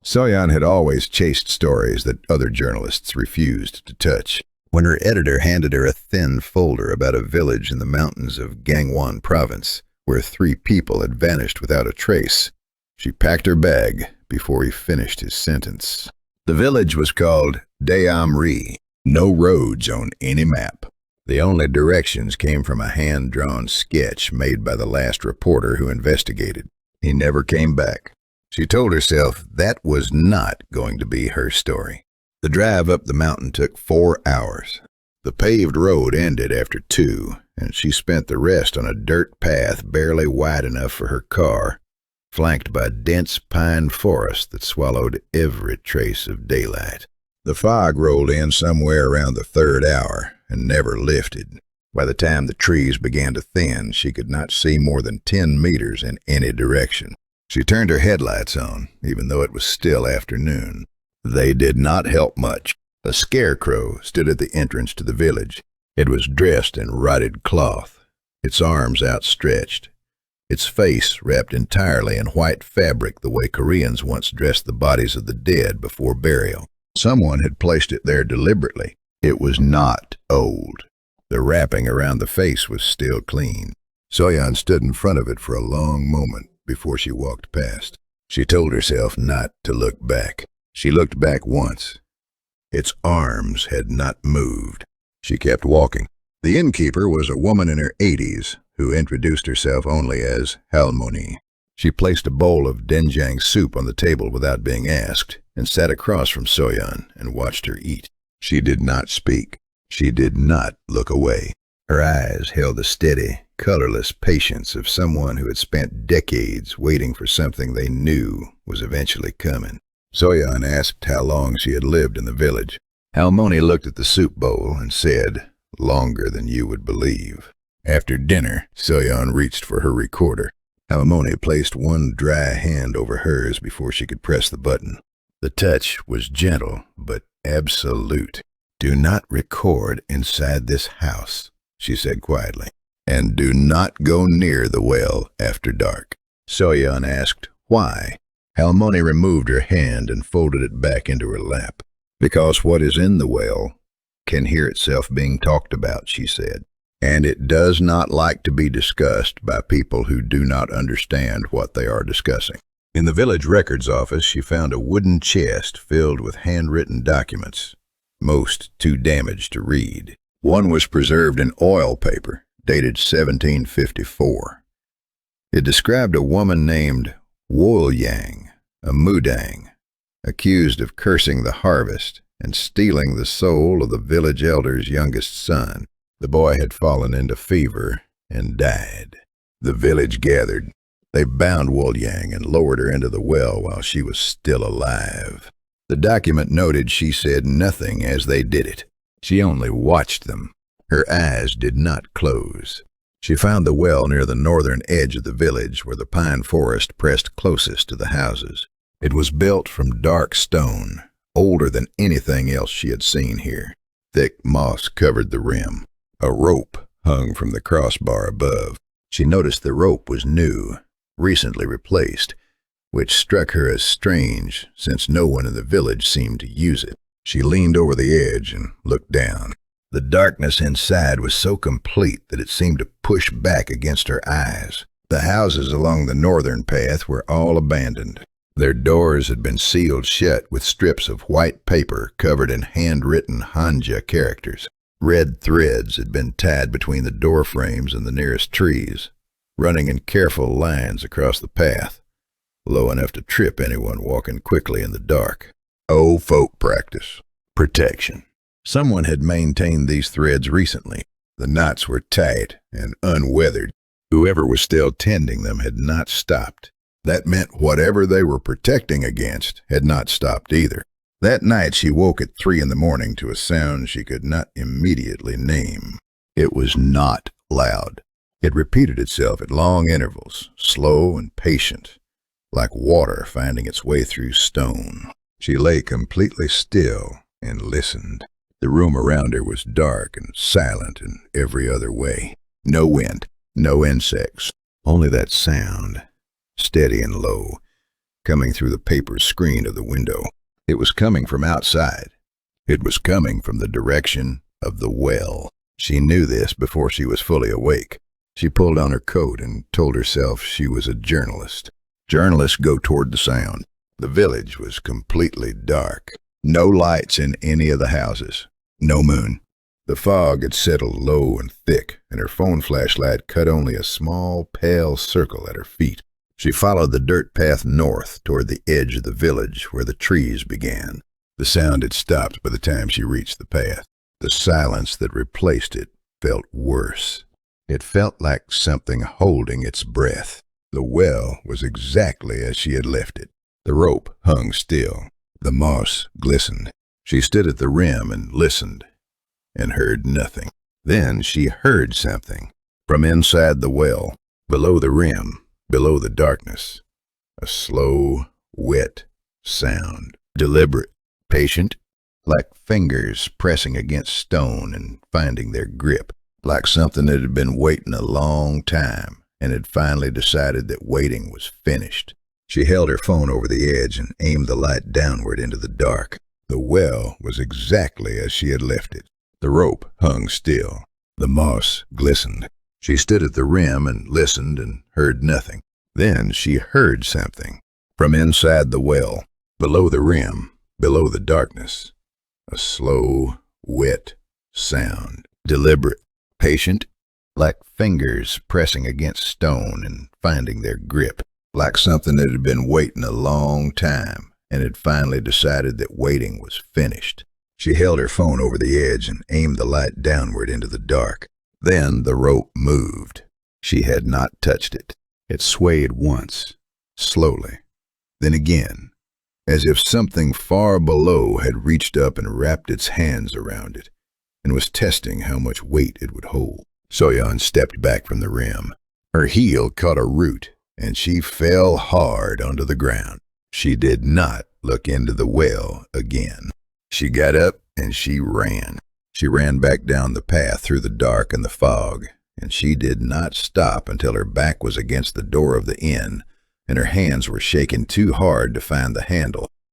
Soyan had always chased stories that other journalists refused to touch. When her editor handed her a thin folder about a village in the mountains of Gangwon province, where 3 people had vanished without a trace, she packed her bag before he finished his sentence. The village was called Daeam-ri. No roads on any map. The only directions came from a hand-drawn sketch made by the last reporter who investigated. He never came back. She told herself that was not going to be her story. The drive up the mountain took 4 hours. The paved road ended after 2, and she spent the rest on a dirt path barely wide enough for her car, flanked by dense pine forest that swallowed every trace of daylight. The fog rolled in somewhere around the 3rd hour and never lifted. By the time the trees began to thin, she could not see more than 10 meters in any direction. She turned her headlights on, even though it was still afternoon. They did not help much. A scarecrow stood at the entrance to the village. It was dressed in rotted cloth, its arms outstretched, its face wrapped entirely in white fabric the way Koreans once dressed the bodies of the dead before burial. Someone had placed it there deliberately. It was not old. The wrapping around the face was still clean. Soyan stood in front of it for a long moment before she walked past. She told herself not to look back. She looked back once. Its arms had not moved. She kept walking. The innkeeper was a woman in her 80s who introduced herself only as Halmoni. She placed a bowl of doenjang soup on the table without being asked and sat across from Soyan and watched her eat. She did not speak. She did not look away. Her eyes held the steady, colorless patience of someone who had spent decades waiting for something they knew was eventually coming. Soyan asked how long she had lived in the village. Halmoni looked at the soup bowl and said, "Longer than you would believe." After dinner, Soyan reached for her recorder. Halmoni placed one dry hand over hers before she could press the button. The touch was gentle, but absolute. "Do not record inside this house," she said quietly, "and do not go near the well after dark." Soyan asked, "Why?" Halmoni removed her hand and folded it back into her lap. "Because what is in the well can hear itself being talked about," she said, "and it does not like to be discussed by people who do not understand what they are discussing." In the village records office, she found a wooden chest filled with handwritten documents, most too damaged to read. One was preserved in oil paper, dated 1754. It described a woman named Wolyang, a Mudang, accused of cursing the harvest and stealing the soul of the village elder's youngest son. The boy had fallen into fever and died. The village gathered. They bound Wolyang and lowered her into the well while she was still alive. The document noted she said nothing as they did it. She only watched them. Her eyes did not close. She found the well near the northern edge of the village where the pine forest pressed closest to the houses. It was built from dark stone, older than anything else she had seen here. Thick moss covered the rim. A rope hung from the crossbar above. She noticed the rope was new, recently replaced, which struck her as strange since no one in the village seemed to use it. She leaned over the edge and looked down. The darkness inside was so complete that it seemed to push back against her eyes. The houses along the northern path were all abandoned. Their doors had been sealed shut with strips of white paper covered in handwritten Hanja characters. Red threads had been tied between the door frames and the nearest trees, running in careful lines across the path, low enough to trip anyone walking quickly in the dark. Old folk practice. Protection. Someone had maintained these threads recently. The knots were tight and unweathered. Whoever was still tending them had not stopped. That meant whatever they were protecting against had not stopped either. That night she woke at 3 a.m. to a sound she could not immediately name. It was not loud. It repeated itself at long intervals, slow and patient, like water finding its way through stone. She lay completely still and listened. The room around her was dark and silent in every other way. No wind, no insects, only that sound, steady and low, coming through the paper screen of the window. It was coming from outside. It was coming from the direction of the well. She knew this before she was fully awake. She pulled on her coat and told herself she was a journalist. Journalists go toward the sound. The village was completely dark. No lights in any of the houses. No moon. The fog had settled low and thick, and her phone flashlight cut only a small, pale circle at her feet. She followed the dirt path north toward the edge of the village where the trees began. The sound had stopped by the time she reached the path. The silence that replaced it felt worse. It felt like something holding its breath. The well was exactly as she had left it. The rope hung still. The moss glistened. She stood at the rim and listened, and heard nothing. Then she heard something. From inside the well, below the rim, below the darkness, a slow, wet sound. Deliberate, patient, like fingers pressing against stone and finding their grip. Like something that had been waiting a long time and had finally decided that waiting was finished. She held her phone over the edge and aimed the light downward into the dark. The well was exactly as she had left it. The rope hung still. The moss glistened. She stood at the rim and listened and heard nothing. Then she heard something. From inside the well, below the rim, below the darkness, a slow, wet sound. Deliberate, patient, like fingers pressing against stone and finding their grip. Like something that had been waiting a long time and had finally decided that waiting was finished. She held her phone over the edge and aimed the light downward into the dark. Then the rope moved. She had not touched it. It swayed once, slowly, then again, as if something far below had reached up and wrapped its hands around it and was testing how much weight it would hold. Soyeon stepped back from the rim. Her heel caught a root, and she fell hard onto the ground. She did not look into the well again. She got up and she ran. She ran back down the path through the dark and the fog, and she did not stop until her back was against the door of the inn, and her hands were shaking too hard to find the handle.